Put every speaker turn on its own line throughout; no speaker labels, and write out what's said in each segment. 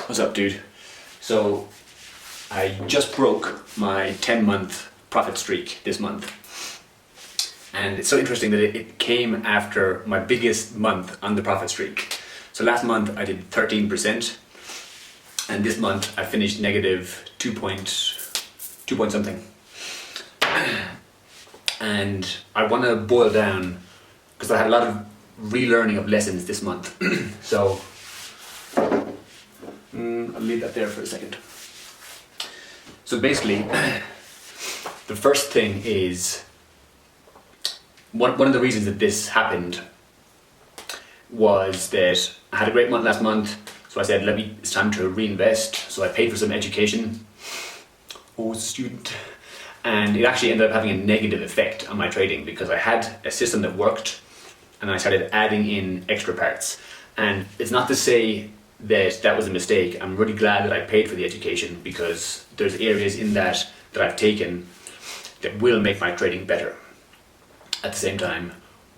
What's up, dude? So I just broke my 10-month profit streak this month. And it's so interesting that it came after my biggest month on the profit streak. So last month I did 13%, and this month I finished negative 2 point something. And I want to boil down, because I had a lot of relearning of lessons this month. So I'll leave that there for a second. So basically, the first thing is, one of the reasons that this happened was that I had a great month last month, so I said, it's time to reinvest. So I paid for some education. I was a student. And it actually ended up having a negative effect on my trading, because I had a system that worked and I started adding in extra parts. And it's not to say that that was a mistake. I'm really glad that I paid for the education, because there's areas in that I've taken that will make my trading better. At the same time,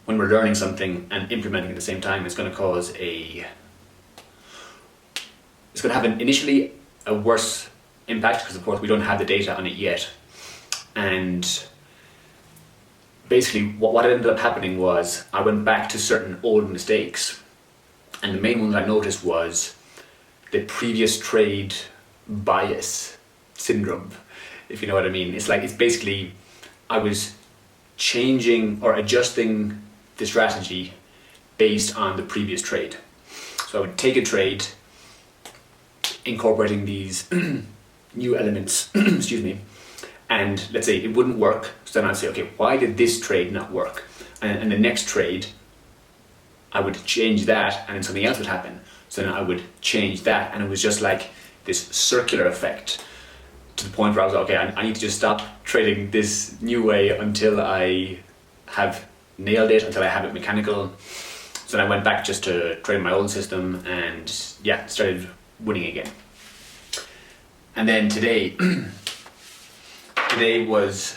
when we're learning something and implementing at the same time, it's going to have initially a worse impact, because of course we don't have the data on it yet. And basically what ended up happening was I went back to certain old mistakes, and the main one that I noticed was the previous trade bias syndrome, if you know what I mean. It's basically I was changing or adjusting the strategy based on the previous trade. So I would take a trade incorporating these new elements, excuse me, and let's say it wouldn't work. So then I'd say, okay, why did this trade not work? And the next trade, I would change that, and then something else would happen. So then I would change that, and it was just like this circular effect, to the point where I was like, okay, I need to just stop trading this new way until I have nailed it, until I have it mechanical. So then I went back just to trade my old system, and yeah, started winning again. And then today was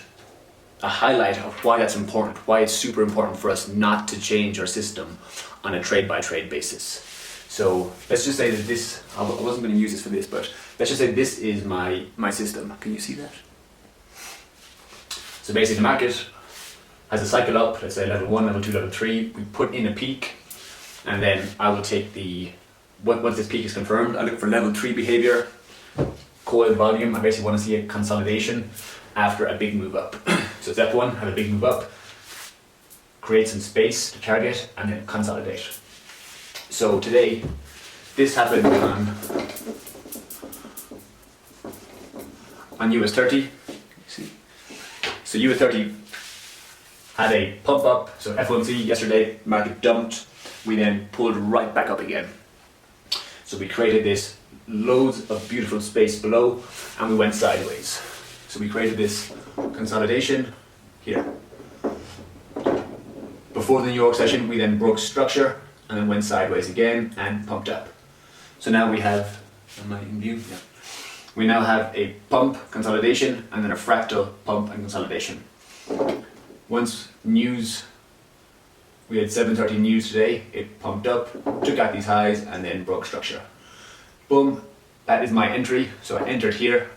a highlight of why that's important, why it's super important for us not to change our system on a trade-by-trade basis. So let's just say that this, I wasn't going to use this for this, but let's just say this is my system. Can you see that? So basically the market has a cycle up, let's say level 1, level 2, level 3. We put in a peak, and then I will take once this peak is confirmed, I look for level 3 behavior, coil volume. I basically want to see a consolidation after a big move up. So step 1, have a big move up, create some space to target, and then consolidate. So today, this happened on US 30. See? So US 30 had a pump up, so F1C yesterday, market dumped, we then pulled right back up again. So we created this loads of beautiful space below, and we went sideways. So we created this consolidation here. Before the New York session, we then broke structure and then went sideways again and pumped up. So now we have, am I in view? Yeah. We now have a pump, consolidation, and then a fractal pump and consolidation. Once news, we had 7:30 news today, it pumped up, took out these highs, and then broke structure. Boom, that is my entry. So I entered here,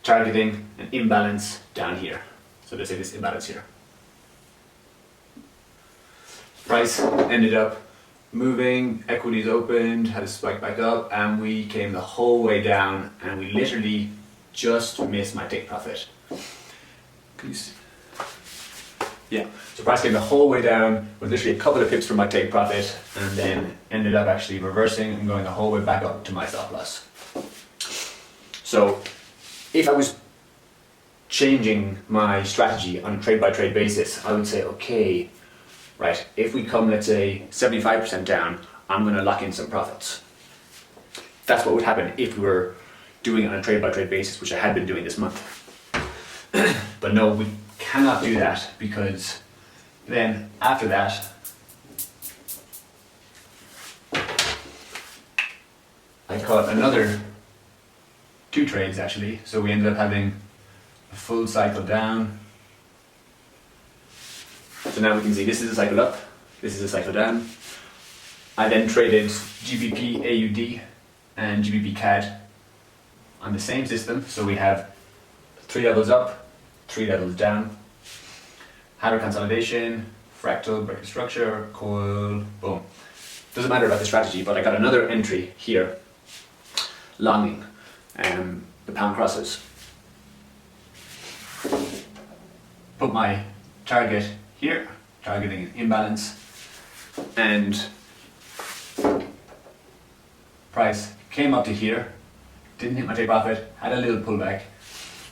targeting an imbalance down here. So let's say this imbalance here. Price ended up moving, equities opened, had a spike back up, and we came the whole way down, and we literally just missed my take profit. Can you see? Yeah, so price came the whole way down, was literally a couple of pips from my take profit, and then ended up actually reversing and going the whole way back up to my stop loss. So if I was changing my strategy on a trade-by-trade basis, I would say, okay, right, if we come, let's say, 75% down, I'm going to lock in some profits. That's what would happen if we were doing it on a trade-by-trade basis, which I had been doing this month. But no, we cannot do that, because then after that, I caught another 2 trades actually. So we ended up having a full cycle down. So now we can see this is a cycle up, this is a cycle down. I then traded GBP AUD and GBP CAD on the same system. So we have 3 levels up, 3 levels down, header consolidation, fractal, breaking structure, coil, boom. Doesn't matter about the strategy, but I got another entry here, longing the pound crosses. Put my target here, targeting an imbalance, and price came up to here, didn't hit my take profit, had a little pullback.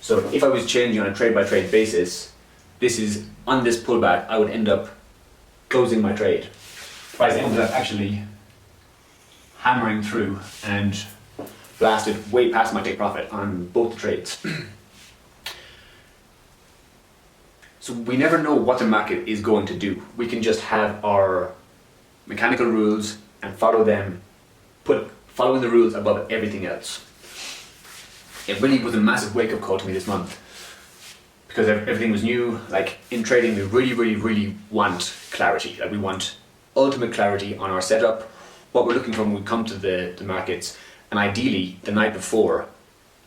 So if I was changing on a trade by trade basis, this is on this pullback, I would end up closing my trade. Price ended up actually hammering through and blasted way past my take profit on both the trades. So we never know what the market is going to do. We can just have our mechanical rules and follow them, following the rules above everything else. It really was a massive wake-up call to me this month, because everything was new. Like in trading, we really want clarity. Like we want ultimate clarity on our setup, what we're looking for when we come to the markets, and ideally the night before,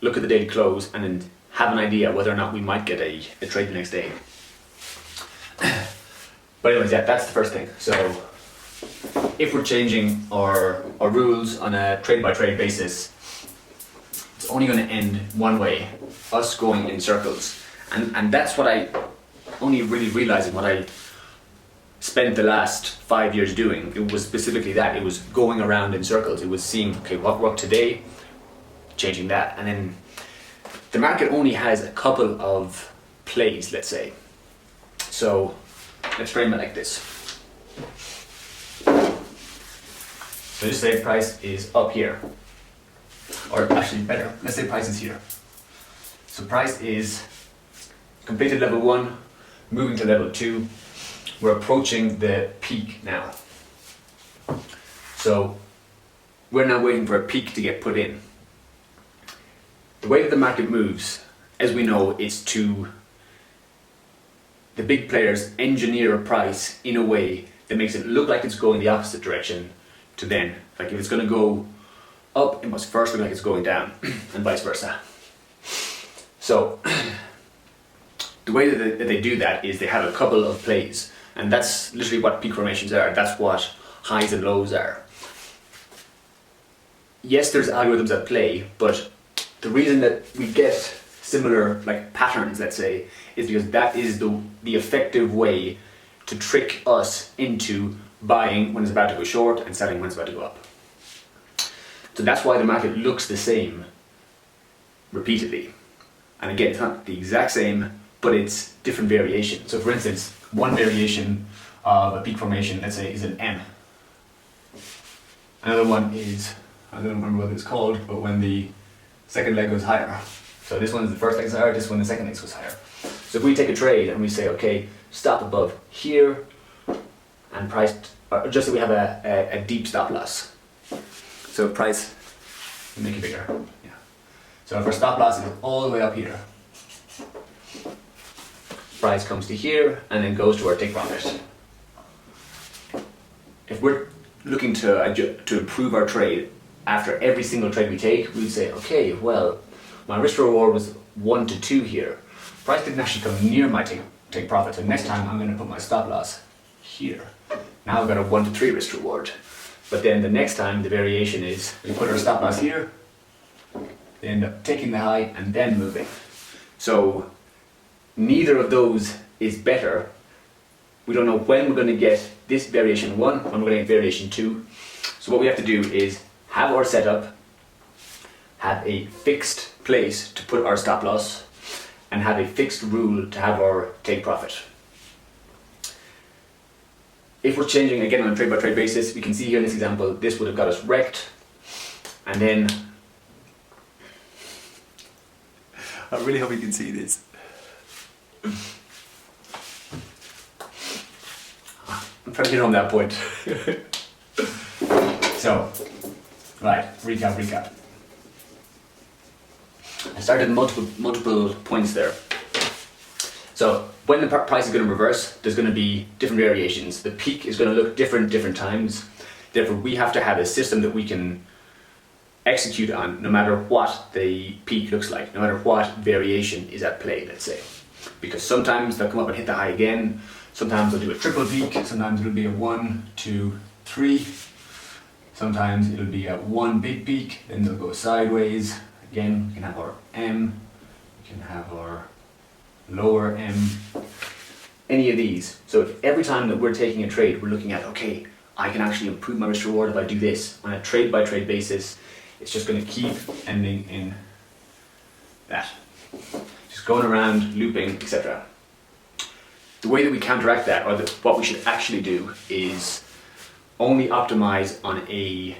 look at the daily close and then have an idea whether or not we might get a trade the next day. But anyways, yeah, that's the first thing. So if we're changing our rules on a trade by trade basis, it's only going to end one way, us going in circles. And that's what I only really realized what I spent the last 5 years doing. It was specifically that. It was going around in circles. It was seeing, okay, what worked today, changing that. And then the market only has a couple of plays, let's say. So let's frame it like this. So just say price is up here. Or actually better, let's say price is here. So price is completed level 1, moving to level 2. We're approaching the peak now. So we're now waiting for a peak to get put in. The way that the market moves, as we know, is to the big players engineer a price in a way that makes it look like it's going the opposite direction to then. Like if it's going to go up, it must first look like it's going down, and vice versa. So the way that they do that is they have a couple of plays, and that's literally what peak formations are. That's what highs and lows are. Yes, there's algorithms at play, but the reason that we get similar like patterns, let's say, is because that is the effective way to trick us into buying when it's about to go short and selling when it's about to go up. So that's why the market looks the same repeatedly. And again, it's not the exact same, but it's different variations. So for instance, one variation of a peak formation, let's say, is an M. Another one is, I don't remember what it's called, but when the second leg goes higher. So this one is the first leg goes higher, this one the second leg goes higher. So if we take a trade and we say, okay, stop above here, and price, or just so we have a deep stop loss. So price, we'll make it bigger. Yeah. So if our stop loss is all the way up here, price comes to here and then goes to our take profit. If we're looking to improve our trade after every single trade we take, we'd say, okay, well, my risk reward was 1 to 2 here. Price didn't actually come near my take profit, so next time I'm going to put my stop loss here. Now I've got a 1 to 3 risk reward. But then the next time the variation is we put our stop loss here, they end up taking the high and then moving. So neither of those is better. We don't know when we're going to get this variation 1, when we're going to get variation 2. So what we have to do is have our setup, have a fixed place to put our stop loss, and have a fixed rule to have our take profit. If we're changing again on a trade by trade basis, we can see here in this example, this would have got us wrecked, and then I really hope you can see this. I'm trying to get on that point. So, right, recap. I started multiple points there. So when the price is going to reverse, there's going to be different variations. The peak is going to look different times. Therefore, we have to have a system that we can execute on no matter what the peak looks like, no matter what variation is at play, let's say. Because sometimes they'll come up and hit the high again, sometimes they'll do a triple peak, sometimes it'll be a 1, 2, 3, sometimes it'll be a one big peak, then they'll go sideways. Again, we can have our M, we can have our lower M, any of these. So if every time that we're taking a trade, we're looking at, okay, I can actually improve my risk reward if I do this on a trade by trade basis, it's just going to keep ending in that. Just going around, looping, etc. The way that we counteract that, or what we should actually do, is only optimize on a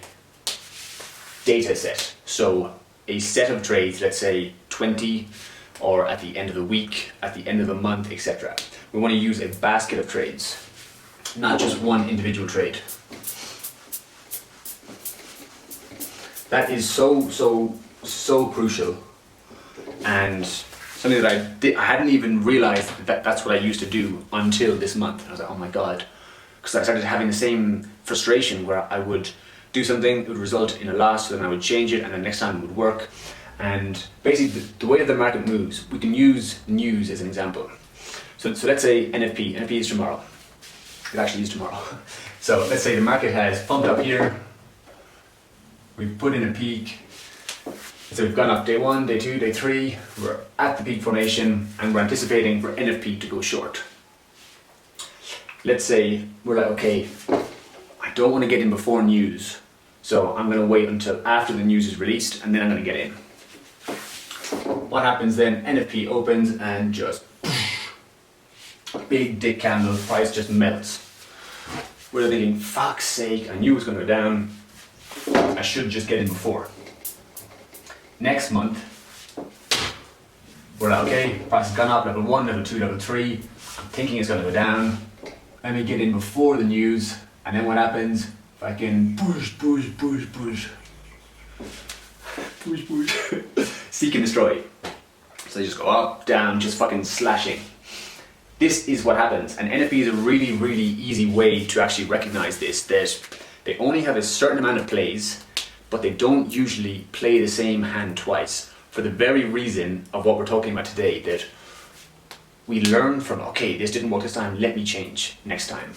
data set. So a set of trades, let's say 20, or at the end of the week, at the end of the month, etc. We want to use a basket of trades, not just one individual trade. That is so crucial, and something that I hadn't even realized that that's what I used to do until this month. I was like, oh my god, because I started having the same frustration where I would do something, it would result in a loss, so then I would change it, and then next time it would work. And basically, the way that the market moves, we can use news as an example. So let's say NFP is tomorrow. It actually is tomorrow. So let's say the market has pumped up here. We've put in a peak. So we've gone up day 1, day 2, day 3. We're at the peak formation and we're anticipating for NFP to go short. Let's say we're like, okay, I don't want to get in before news. So I'm going to wait until after the news is released and then I'm going to get in. What happens then? NFP opens and just big dick candle, price just melts. We're thinking, fuck's sake, I knew it was going to go down. I should just get in before. Next month, we're like, okay, price has gone up, level 1, level 2, level 3. I'm thinking it's going to go down. Let me get in before the news, and then what happens? Fucking push. Seek and destroy. So they just go up, down, just fucking slashing. This is what happens, and NFP is a really, really easy way to actually recognize this, that they only have a certain amount of plays, but they don't usually play the same hand twice, for the very reason of what we're talking about today, that we learn from, okay, this didn't work this time, let me change next time.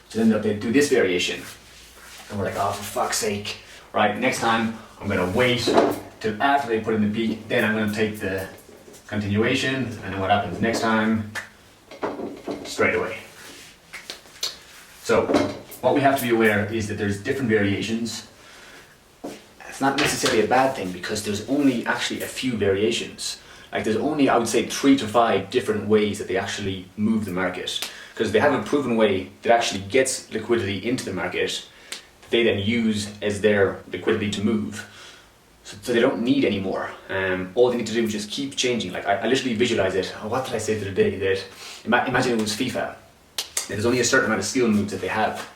So then they do this variation, and we're like, oh, for fuck's sake, right, next time I'm gonna wait till after they put in the peak, then I'm gonna take the continuation, and then what happens next time? Straight away. So what we have to be aware is that there's different variations. It's not necessarily a bad thing because there's only actually a few variations. Like there's only, I would say, 3 to 5 different ways that they actually move the market. Because they have a proven way that actually gets liquidity into the market that they then use as their liquidity to move. So they don't need any more. All they need to do is just keep changing. Like I literally visualize it. Oh, what did I say the other day? That imagine it was FIFA. There's only a certain amount of skill moves that they have.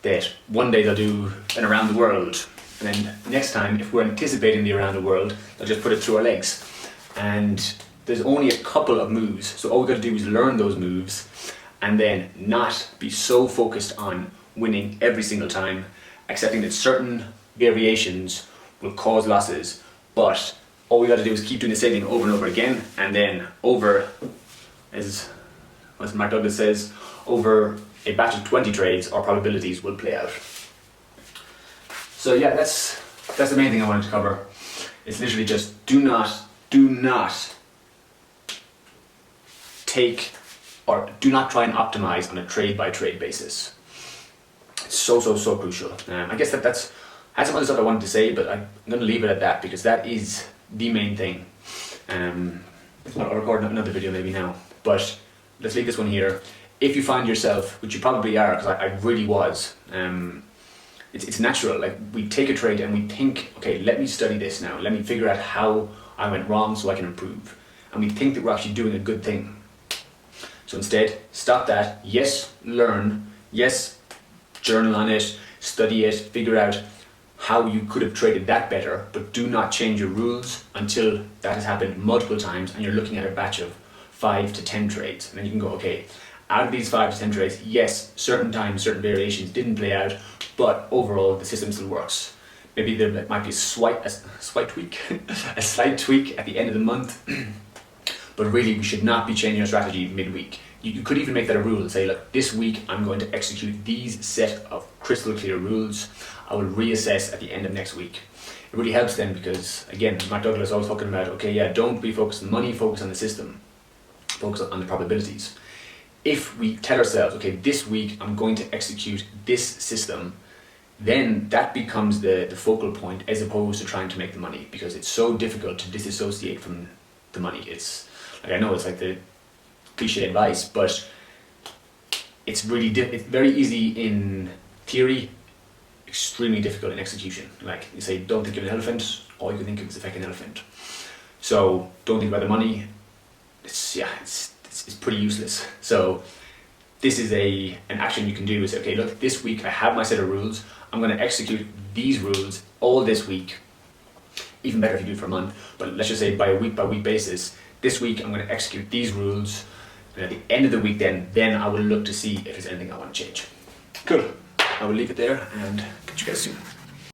That one day they'll do an around the world, and then next time, if we're anticipating the around the world, they'll just put it through our legs. And there's only a couple of moves, so all we've got to do is learn those moves, and then not be so focused on winning every single time, accepting that certain variations will cause losses, but all we got to do is keep doing the same thing over and over again, and then over, as Mark Douglas says, over a batch of 20 trades, our probabilities will play out. So yeah, that's the main thing I wanted to cover. It's literally just do not take, or do not try and optimize on a trade by trade basis. It's so crucial. I guess that's, I had some other stuff I wanted to say, but I'm going to leave it at that because that is the main thing. I'll record another video maybe now, but let's leave this one here. If you find yourself, which you probably are, because I really was, it's natural. Like we take a trade and we think, okay, let me study this now. Let me figure out how I went wrong so I can improve. And we think that we're actually doing a good thing. So instead, stop that. Yes, learn. Yes, journal on it, study it, figure out how you could have traded that better, but do not change your rules until that has happened multiple times and you're looking at a batch of 5 to 10 trades. And then you can go, okay, out of these 5 to 10 trades, yes, certain times, certain variations didn't play out, but overall the system still works. maybe there might be a slight tweak, a slight tweak at the end of the month. But really, we should not be changing our strategy midweek. You could even make that a rule and say, look, this week I'm going to execute these set of crystal clear rules. I will reassess at the end of next week. It really helps then because, again, Mark Douglas always talking about, okay, yeah, don't be focused on the money, focus on the system, focus on the probabilities. If we tell ourselves, okay, this week I'm going to execute this system, then that becomes the focal point as opposed to trying to make the money, because it's so difficult to disassociate from the money. It's like, I know it's like the cliche advice, but it's really it's very easy in theory, extremely difficult in execution. Like you say, don't think of an elephant, all you can think of is a fucking elephant. So don't think about the money. It's pretty useless. So this is an action you can do is say, okay, look, this week I have my set of rules. I'm going to execute these rules all this week. Even better if you do it for a month, but let's just say by week basis, this week I'm going to execute these rules, and at the end of the week then I will look to see if there's anything I want to change. Cool. I will leave it there and catch you guys soon.